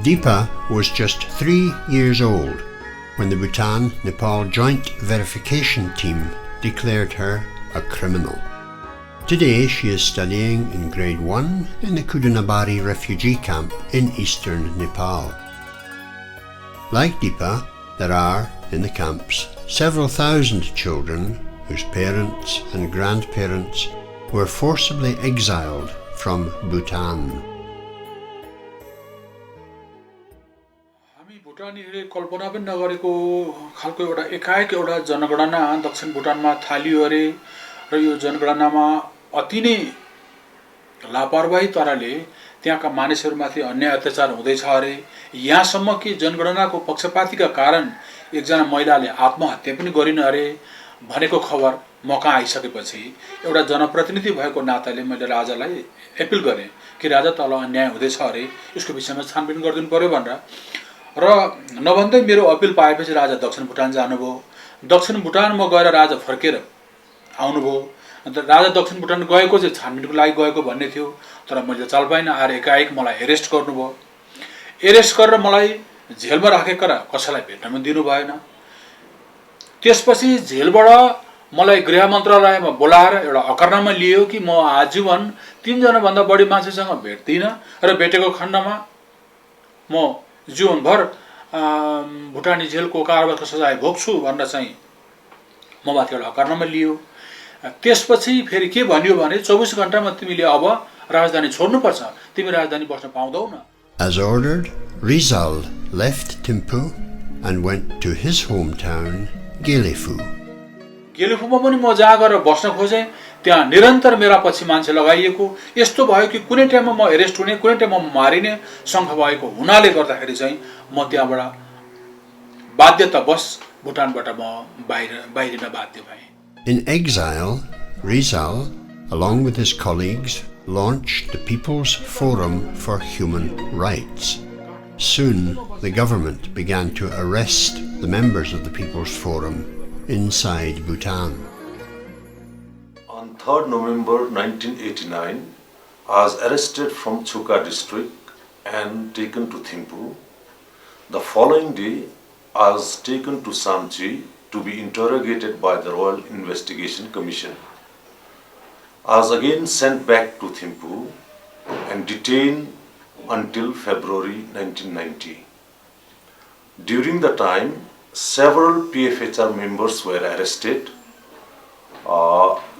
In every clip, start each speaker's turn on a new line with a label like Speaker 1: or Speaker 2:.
Speaker 1: Deepa was just 3 years old when the Bhutan-Nepal Joint Verification Team declared her a criminal. Today she is studying in grade 1 in the Kudunabari refugee camp in eastern Nepal. Like Deepa, there are, in the camps, several thousand children whose parents and grandparents were forcibly exiled from Bhutan.
Speaker 2: हामी भुटानीहरूले कल्पना पनि नगरेको खालको एउटा एकाएक एउटा जनगणना दक्षिण भुटानमा थालियो अरे र यो जनगणनामा अति नै लापरवाही तराले त्यहाँका मानिसहरूमाथि अन्याय अत्याचार हुँदैछ अरे। यहाँसम्म कि जनगणनाको पक्षपातीका कारण एकजना महिलाले आत्महत्या पनि गरिन् अरे भनेको खबर म कहाँ आइसकेपछि एउटा जनप्रतिनिधि भएको नाताले मैले राजालाई एपिल गरेँ कि राजा तल अन्याय हुँदैछ अरे, यसको विषयमा छानबिन गरिदिनु पर्यो भनेर। र नभन्दै मेरो अपिल पाएपछि राजा दक्षिण भुटान जानुभयो। दक्षिण भुटानमा गएर राजा फर्केर आउनुभयो। अन्त राजा दक्षिण भुटान गएको चाहिँ छानबिनको लागि गएको भन्ने थियो, तर मैले चाल पाइनँ। आएर एकाएक मलाई एरेस्ट गर्नुभयो। एरेस्ट गरेर मलाई जेलमा राखेर कसैलाई भेट्न पनि दिनु भएन। त्यसपछि जेलबाट मलाई गृह मन्त्रालयमा बोलाएर एउटा अकर्नामा लियो कि म आजीवन 3 जना भन्दा बढी मान्छेसँग भेट्दिनँ र भेटेको खण्डमा म जीवनभर भुटानी जेलको कारावासको सजाय भोग्छु भनेर चाहिँ म माथि एउटा अकर्नामा लियो। त्यसपछि फेरि के भन्यो भने 24 घण्टामा तिमीले अब राजधानी छोड्नुपर्छ, तिमी राजधानी बस्न पाउँदैनौ न।
Speaker 1: As ordered, Rizal left Thimphu and went to his hometown, Gelefu.
Speaker 2: गेलेफुमा पनि म जहाँ गएर बस्न खोजेँ त्यहाँ निरन्तर मेरा पछि मान्छे लगाइएको। यस्तो भयो कि कुनै टाइममा म एरेस्ट हुने, कुनै टाइममा म मारिने शङ्का भएको हुनाले गर्दाखेरि चाहिँ म त्यहाँबाट बाध्यतावश भुटानबाट म बाहिरिन बाध्य भएँ।
Speaker 1: In exile, Rizal, along with his colleagues, launched the People's Forum for Human Rights. Soon, the government began to arrest the members of the People's Forum inside Bhutan.
Speaker 3: On 3rd November 1989, I was arrested from Chuka district and taken to Thimphu. The following day, I was taken to Samchi to be interrogated by the Royal Investigation Commission. I was again sent back to Thimphu and detained until February 1990. During the time, several PFHR members were arrested.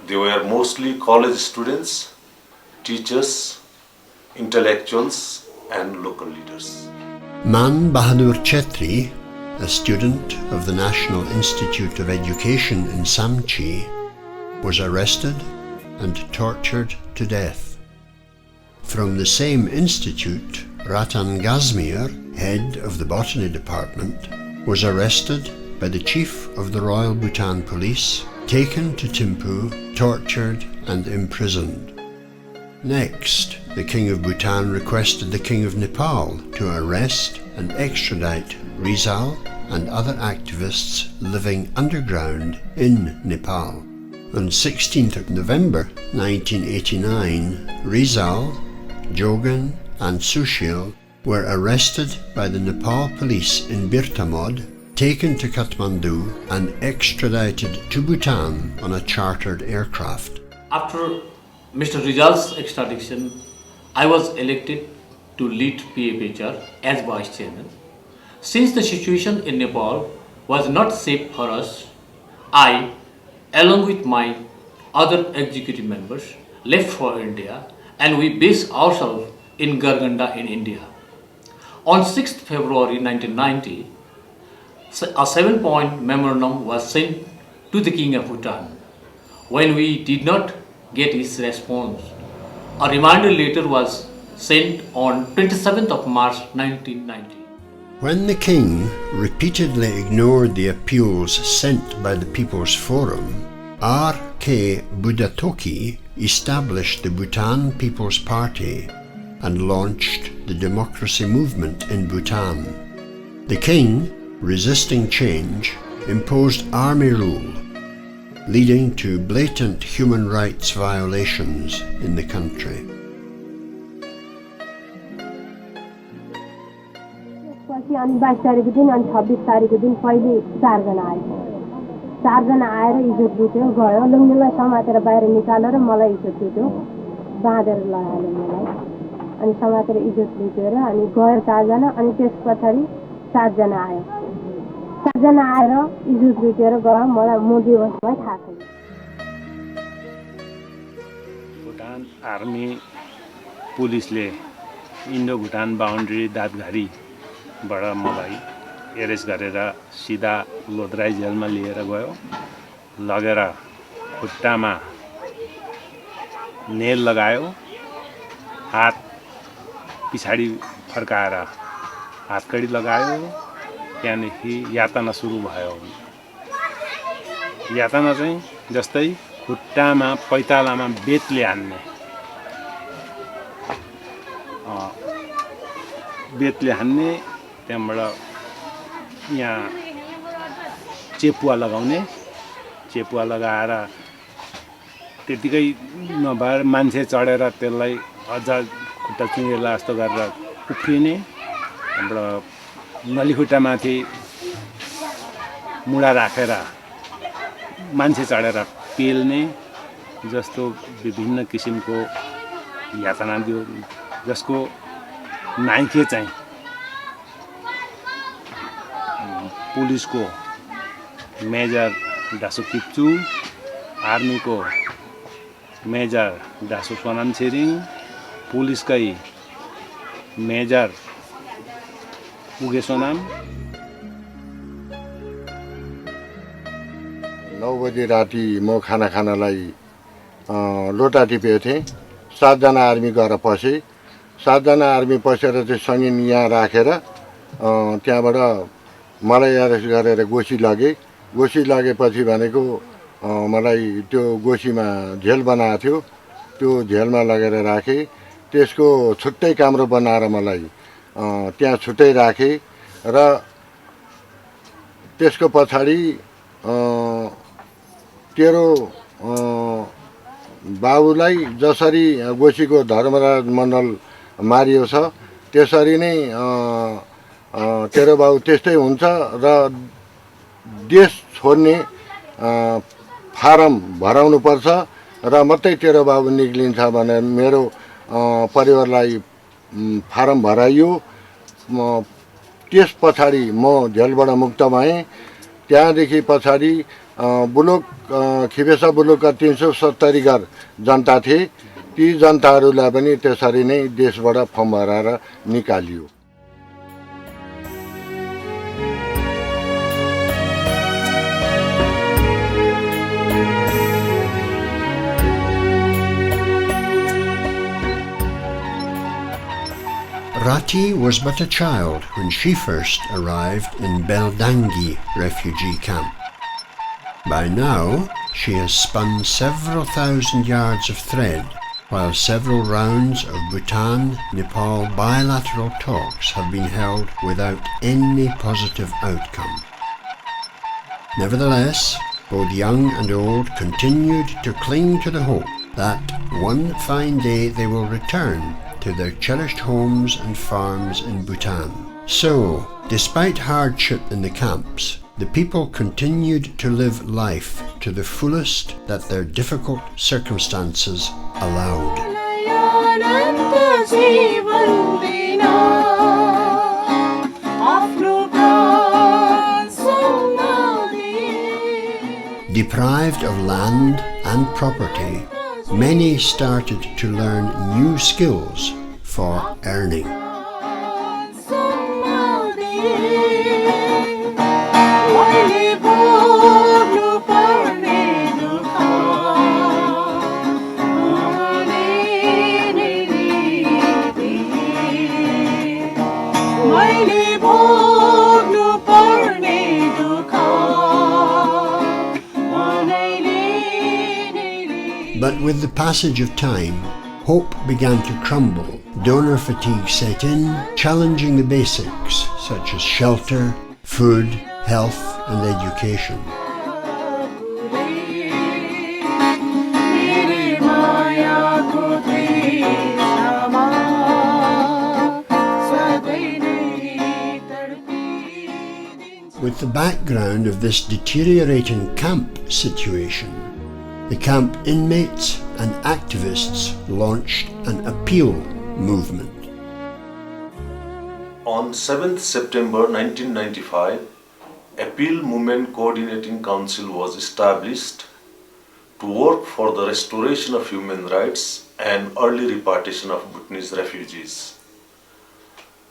Speaker 3: They were mostly college students, teachers, intellectuals, and local leaders.
Speaker 1: Man Bahadur Chetri, a student of the National Institute of Education in Samchi, was arrested and tortured to death. From the same institute, JOGEN Gazmere, head of the botany department, was arrested by the chief of the Royal Bhutan Police, taken to Thimphu, tortured and imprisoned. Next, the King of Bhutan requested the King of Nepal to arrest and extradite Rizal and other activists living underground in Nepal. On 16th of November 1989, Rizal, Jogen and Sushil were arrested by the Nepal police in Birtamod, taken to Kathmandu and extradited to Bhutan on a chartered aircraft.
Speaker 4: After Mr. Rizal's extradition, I was elected to lead PFHR as Vice Chairman. Since the situation in Nepal was not safe for us, I, along with my other executive members, left for India and we based ourselves in Garganda in India. On 6th February 1990, a 7-point memorandum was sent to the King of Bhutan. When we did not get his response, a reminder letter was sent on 27th of March 1990.
Speaker 1: When the king repeatedly ignored the appeals sent by the People's Forum, R.K. Budatoki established the Bhutan People's Party and launched the democracy movement in Bhutan. The king, resisting change, imposed army rule, leading to blatant human rights violations in the country.
Speaker 5: अनि 22 तारिकको दिन अनि 26 तारिकको दिन पहिले 4 जना आए 4 जना आएर इज्जत लुट्यो गयो लुङ्गीलाई समातेर बाहिर निकालेर मलाई इज्जत लुट्यो बाँधेर लगायो मलाई अनि समातेर इज्जत लुटेर अनि गयो 4 जना अनि त्यसपछि 7 जना आयो 7 जना आएर इज्जत लुटेर गयो मलाई म दिवसमै थाहा छैन
Speaker 6: भुटान आर्मी पुलिसले इन्डो भुटान बाउन्ड्री दादघारीबाट मलाई एरेस्ट गरेर सिधा लोधराई जेलमा लिएर गयो लगेर खुट्टामा नेल लगायो हात पछाडि फर्काएर हातकडी लगायो त्यहाँदेखि यातना सुरु भयो यातना चाहिँ जस्तै खुट्टामा पैतालामा बेतले हान्ने त्यहाँबाट यहाँ चेपुवा लगाएर त्यतिकै नभएर मान्छे चढेर त्यसलाई अझ खुट्टा चुँगेला जस्तो गरेर उफ्रिने त्यहाँबाट नलीखुट्टामाथि मुढा राखेर मान्छे चढेर पेल्ने जस्तो विभिन्न किसिमको यातना दियो जसको नाइके चाहिँ पुलिसको मेजर डासु किप्चु आर्मीको मेजर डासु सोनाम छिरिङ पुलिसकै मेजर उगे सोनाम
Speaker 7: 9 बजे राति म खाना खानलाई लोटा टिपेको थिएँ 7 जना आर्मी गएर पसे 7 जना आर्मी पसेर चाहिँ सङ्गिन यहाँ राखेर त्यहाँबाट मलाई एरेस्ट गरेर गोसी लगेपछि भनेको मलाई त्यो गोसीमा झेल बनाएको थियो त्यो झेलमा लगेर राखे त्यसको छुट्टै काम्रो बनाएर मलाई त्यहाँ छुट्टै राखे र त्यसको पछाडि तेरो बाबुलाई जसरी गोसीको धर्मराज मण्डल मारियो छ त्यसरी नै तेरो बाबु त्यस्तै हुन्छ र देश छोड्ने फारम भराउनुपर्छ र मात्रै तेरो बाबु निक्लिन्छ भनेर मेरो परिवारलाई फारम भराइयो त्यस पछाडि म जेलबाट मुक्त भएँ त्यहाँदेखि पछाडि बुलुक खिबेसा बुलुकका 370 घर जनता थिए ती जनताहरूलाई पनि त्यसरी नै देशबाट फर्म भराएर निकालियो
Speaker 1: Rati was but a child when she first arrived in Beldangi refugee camp. By now, she has spun several thousand yards of thread, while several rounds of Bhutan-Nepal bilateral talks have been held without any positive outcome. Nevertheless, both young and old continued to cling to the hope that one fine day they will return to their cherished homes and farms in Bhutan. So, despite hardship in the camps, the people continued to live life to the fullest that their difficult circumstances allowed. Deprived of land and property, many started to learn new skills for earning. But with the passage of time, hope began to crumble. Donor fatigue set in, challenging the basics such as shelter, food, health, and education. with the background of this deteriorating camp situation, the camp inmates and activists launched an appeal movement.
Speaker 3: On 7th September 1995, Appeal Movement Coordinating Council was established to work for the restoration of human rights and early repatriation of Bhutanese refugees.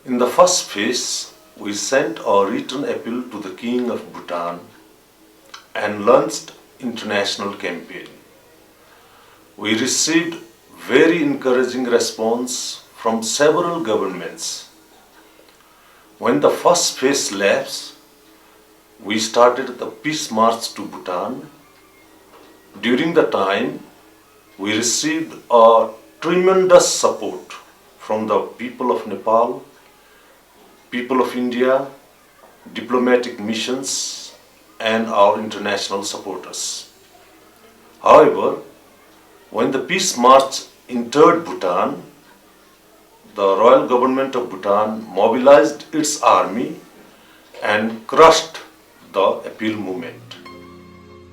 Speaker 3: In the first phase, we sent a written appeal to the King of Bhutan and launched international campaign. We received very encouraging response from several governments. When the first phase lapsed, we started the peace march to Bhutan. During the time, we received a tremendous support from the people of Nepal, people of India, diplomatic missions, and our international supporters. However, when the peace march entered Bhutan, the royal government of Bhutan mobilized its army and crushed the appeal movement.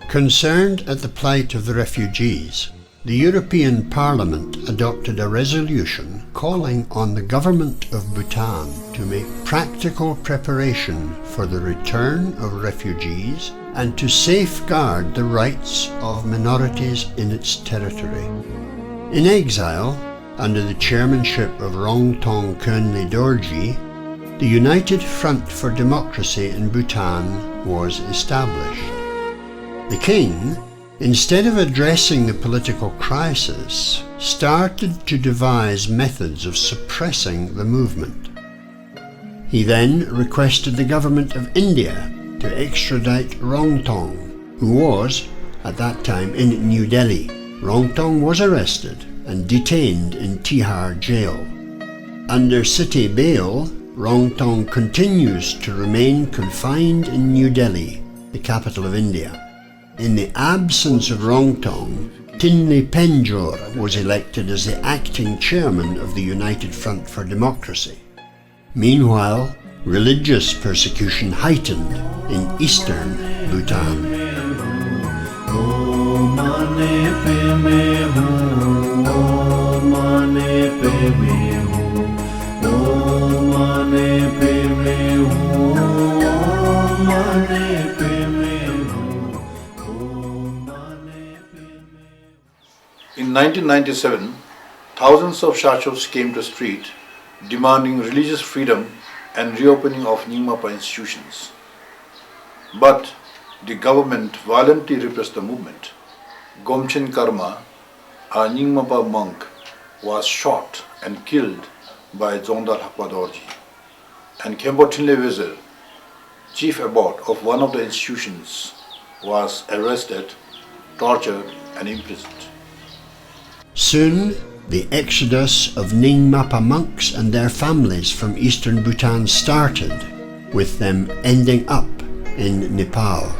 Speaker 1: Concerned at the plight of the refugees, the European Parliament adopted a resolution calling on the government of Bhutan to make practical preparation for the return of refugees and to safeguard the rights of minorities in its territory. In exile, under the chairmanship of Rongtong Könli Dorji, the United Front for Democracy in Bhutan was established. The king, instead of addressing the political crisis, started to devise methods of suppressing the movement. He then requested the government of India to extradite Rongtong, who was, at that time, in New Delhi. Rongtong was arrested and detained in Tihar jail. Under city bail, Rongtong continues to remain confined in New Delhi, the capital of India. In the absence of Rongtong, Tinli Penjor was elected as the acting chairman of the United Front for Democracy. Meanwhile, religious persecution heightened in eastern Bhutan.
Speaker 8: In 1997, thousands of Shachos came to the street demanding religious freedom and reopening of Nyingmapa institutions. But the government violently repressed the movement. Gomchen Karma, a Nyingmapa monk, was shot and killed by Zondal Hakpa Dorji. And Khenpo Thinle Weser, chief abbot of one of the institutions, was arrested, tortured and imprisoned.
Speaker 1: Soon, the exodus of Nyingmapa monks and their families from eastern Bhutan started, with them ending up in Nepal.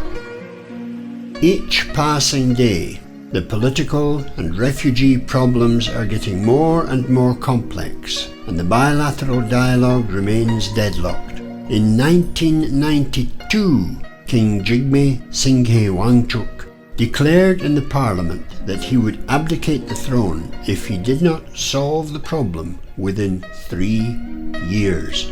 Speaker 1: Each passing day, the political and refugee problems are getting more and more complex, and the bilateral dialogue remains deadlocked. In 1992, King Jigme Singhe Wangchuk declared in the parliament that he would abdicate the throne if he did not solve the problem within 3 years.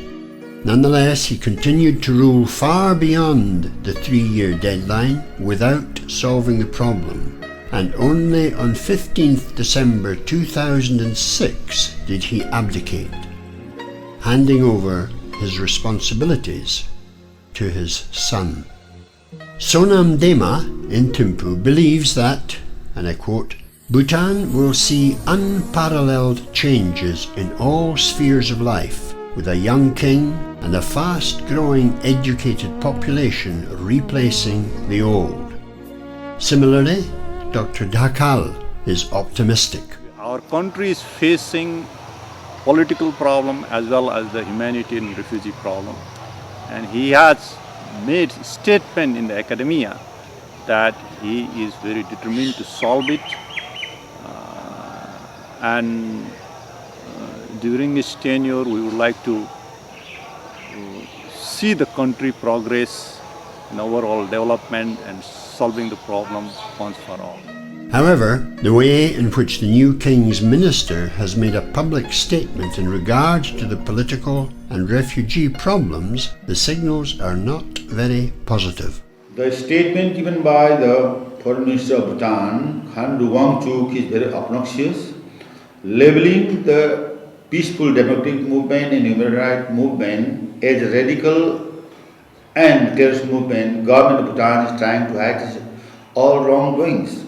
Speaker 1: Nonetheless, he continued to rule far beyond the 3-year deadline without solving the problem, and only on 15th December 2006 did he abdicate, handing over his responsibilities to his son. Sonam Dema in Thimphu believes that, and I quote, Bhutan will see unparalleled changes in all spheres of life, with a young king and a fast-growing educated population replacing the old. Similarly, Dr. Dhakal is optimistic.
Speaker 9: Our country is facing political problem as well as the humanitarian refugee problem, and he has made statement in the academia that he is very determined to solve it, and during his tenure we would like to see the country progress in overall development and solving the problem once for all.
Speaker 1: However, the way in which the new King's Minister has made a public statement in regard to the political and refugee problems, the signals are not very positive.
Speaker 10: The statement given by the Foreign Minister of Bhutan, Khan Wangchuk, is very obnoxious, labeling the peaceful democratic movement and human rights movement as a radical and terrorist movement. Government of Bhutan is trying to hide all wrongdoings.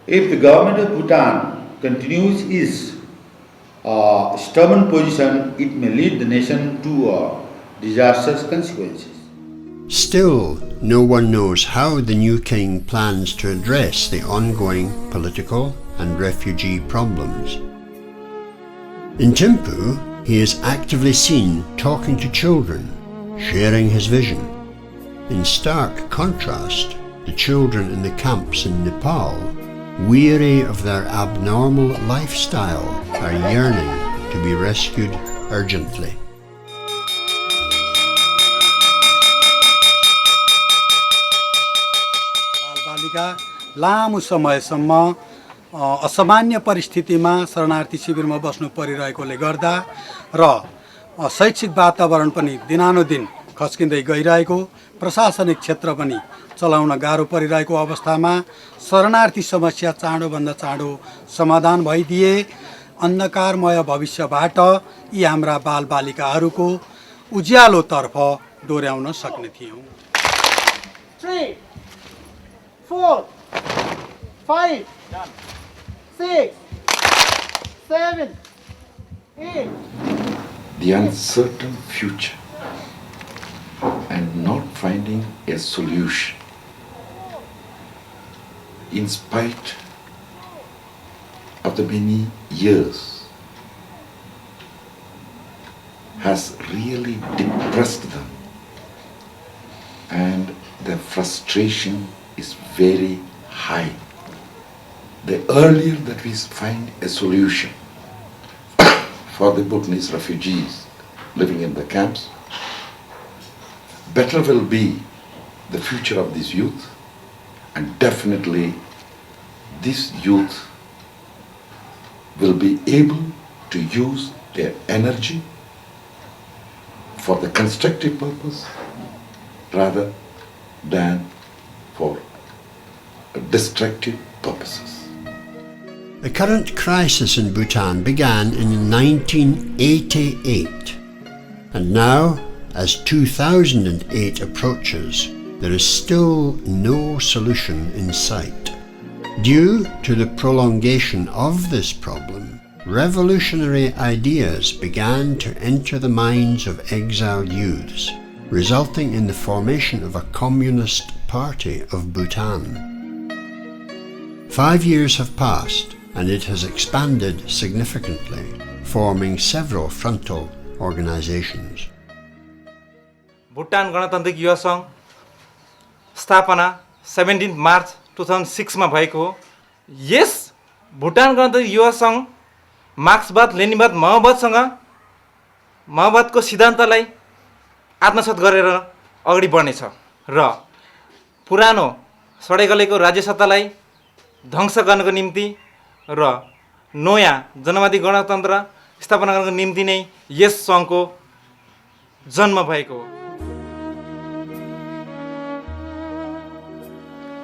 Speaker 10: If the government of Bhutan continues its stubborn position, it may lead the nation to disastrous consequences.
Speaker 1: Still, no one knows how the new king plans to address the ongoing political and refugee problems. In Thimphu, he is actively seen talking to children, sharing his vision. In stark contrast, the children in the camps in Nepal, weary of their abnormal lifestyle, are yearning to be rescued urgently.
Speaker 11: बालबालिका लामो समयसम्म असामान्य परिस्थितिमा शरणार्थी शिविरमा बस्नु परिरहेकोले गर्दा र शैक्षिक वातावरण पनि दिनानुदिन खस्किँदै गइरहेको, प्रशासनिक क्षेत्र पनि चलाउन गाह्रो परिरहेको अवस्थामा शरणार्थी समस्या चाँडोभन्दा चाँडो समाधान भइदिए अन्धकारमय भविष्यबाट यी हाम्रा बालबालिकाहरूको उज्यालोतर्फ डोर्याउन सक्ने थियौँ।
Speaker 12: 3, 4, 5, 6, 7, 8.
Speaker 13: The uncertain future and not finding a solution in spite of the many years has really depressed them, and the frustration is very high. The earlier that we find a solution for the Bhutanese refugees living in the camps, better will be the future of this youth, and definitely this youth will be able to use their energy for the constructive purpose rather than for destructive purposes.
Speaker 1: The current crisis in Bhutan began in 1988, and now, as 2008 approaches, there is still no solution in sight. Due to the prolongation of this problem, revolutionary ideas began to enter the minds of exiled youths, resulting in the formation of a Communist Party of Bhutan. 5 years have passed, and it has expanded significantly, forming several frontal organizations.
Speaker 14: Bhutan गणतन्त्रिक युवा सङ्घ स्थापना 17 मार्च 2006 मा भएको हो। Yes Bhutan गणतन्त्रिक युवा सङ्घ मार्क्सवाद, लेनिनवाद, माओवादको सिद्धान्तलाई आत्मसात गरेर अगाडि बढ्नेछ र पुरानो सडै गलेको राज्य सत्तालाई ध्वंस गर्नको निम्ति र नयाँ जनवादी गणतन्त्र स्थापना गर्नको निम्ति नै यस सङ्घको जन्म भएको हो।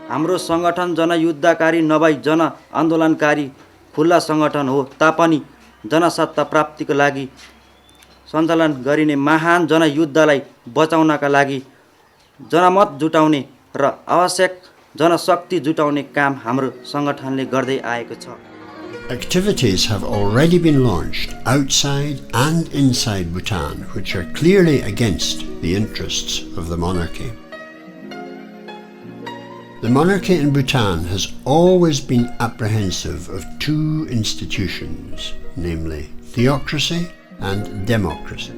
Speaker 15: हाम्रो संगठन जनयुद्धकारी नभई जन आन्दोलनकारी खुल्ला संगठन हो तापनि जनसत्ता प्राप्तिको लागि सञ्चालन गरिने महान जनयुद्धलाई बचाउनका लागि जनमत जुटाउने र आवश्यक जनशक्ति जुटाउने काम हाम्रो संगठनले गर्दै आएको छ।
Speaker 1: Activities have already been launched outside and inside Bhutan, which are clearly against the interests of the monarchy. The monarchy in Bhutan has always been apprehensive of two institutions, namely theocracy and democracy.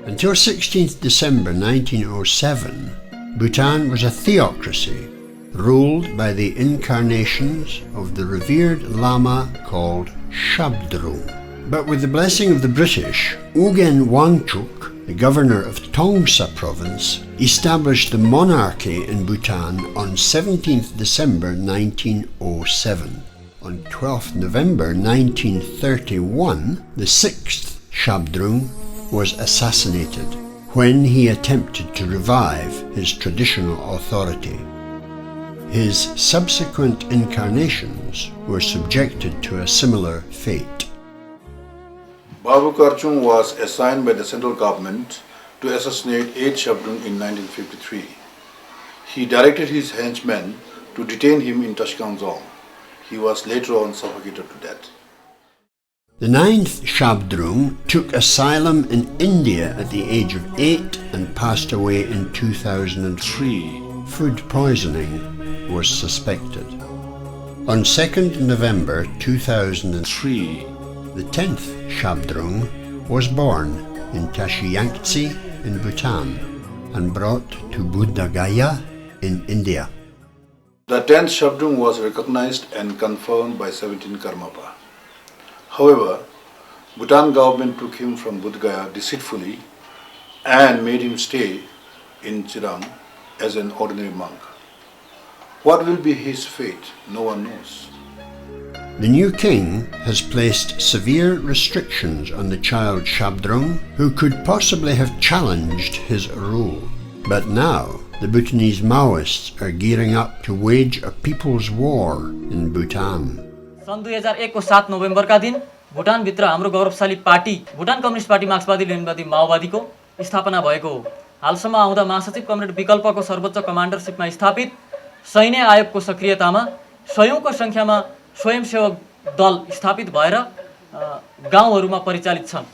Speaker 1: Until 16th December 1907, Bhutan was a theocracy ruled by the incarnations of the revered Lama called Shabdrung. But with the blessing of the British, JOGEN Wangchuk the governor of Tongsa province, established the monarchy in Bhutan on 17th December 1907. On 12th November 1931, the 6th Shabdrung was assassinated when he attempted to revive his traditional authority. His subsequent incarnations were subjected to a similar fate.
Speaker 8: Babu Karchung was assigned by the central government to assassinate 8 Shabdrung in 1953. He directed his henchmen to detain him in Tashkandong. He was later on suffocated to death.
Speaker 1: The 9th Shabdrung took asylum in India at the age of 8 and passed away in 2003. Food poisoning was suspected. On 2nd November 2003, the 10th Shabdrung was born in Tashiyangtse in Bhutan and brought to Buddha Gaya in India.
Speaker 8: The 10th Shabdrung was recognized and confirmed by 17 Karmapa. However, Bhutan government took him from Buddha Gaya deceitfully and made him stay in Chirang as an ordinary monk. What will be his fate? No one knows.
Speaker 1: The new king has placed severe restrictions on the child Shabdrung, who could possibly have challenged his rule. But now, the Bhutanese Maoists are gearing up to wage a people's war in Bhutan.
Speaker 16: सन् 2001 को 7 नोभेम्बरका दिन भुटानभित्र हाम्रो गौरवशाली party Bhutan communist party मार्क्सवादी लेनिनवादी माओवादीको स्थापना भएको हो। हालसम्म आउँदा महासचिव कमरेड विकल्पको सर्वोच्च कमान्डरसिपमा स्थापित सैन्य आयोगको सक्रियतामा सयौंको संख्यामा स्वयंसेवक दल स्थापित भएर गाउँहरूमा परिचालित छन्।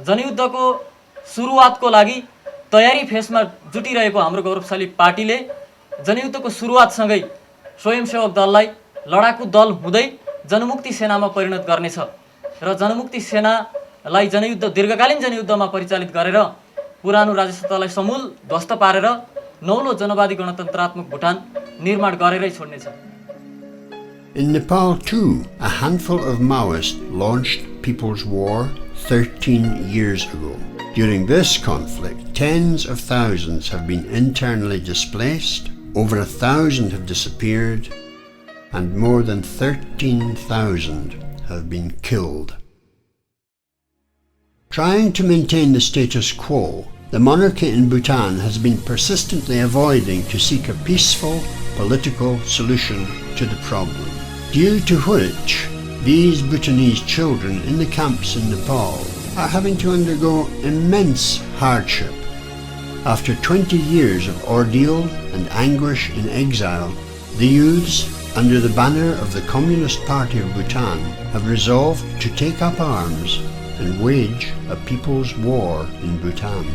Speaker 16: जनयुद्धको सुरुवातको लागि तयारी फेसमा जुटिरहेको हाम्रो गौरवशाली पार्टीले जनयुद्धको सुरुवातसँगै स्वयंसेवक दललाई लडाकु दल हुँदै जनमुक्ति सेनामा परिणत गर्नेछ र जनमुक्ति सेनालाई जनयुद्ध दीर्घकालीन जनयुद्धमा परिचालित गरेर पुरानो राजसत्तालाई समूल ध्वस्त पारेर नौलो जनवादी गणतन्त्रात्मक भुटान निर्माण गरेरै छोड्नेछ।
Speaker 1: In Nepal too, a handful of Maoists launched People's War 13 years ago. During this conflict, tens of thousands have been internally displaced, over 1,000 have disappeared, and more than 13,000 have been killed. Trying to maintain the status quo, the monarchy in Bhutan has been persistently avoiding to seek a peaceful political solution to the problem, due to which these Bhutanese children in the camps in Nepal are having to undergo immense hardship. After 20 years of ordeal and anguish in exile, the youths, under the banner of the Communist Party of Bhutan, have resolved to take up arms and wage a people's war in Bhutan.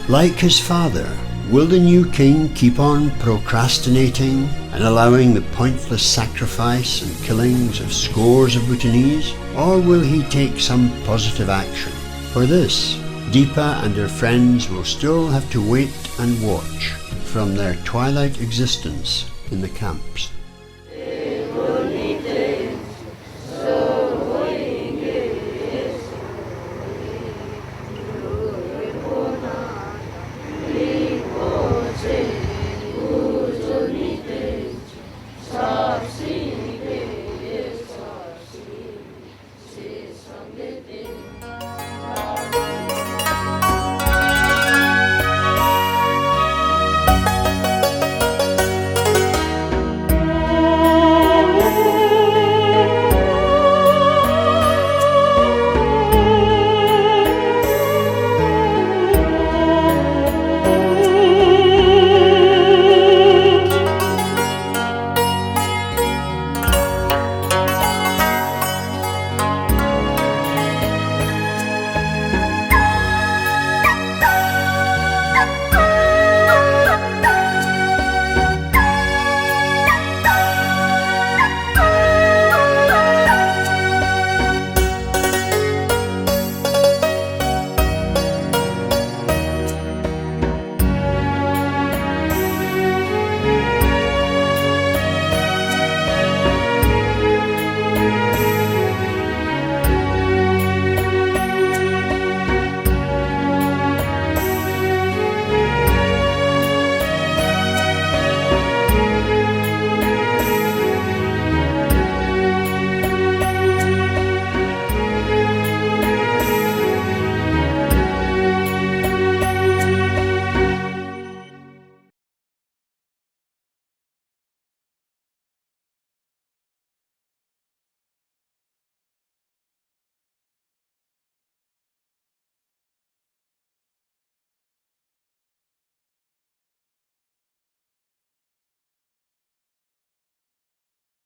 Speaker 1: Like his father, will the new king keep on procrastinating and allowing the pointless sacrifice and killings of scores of Bhutanese, or will he take some positive action? For this, Deepa and her friends will still have to wait and watch from their twilight existence in the camps.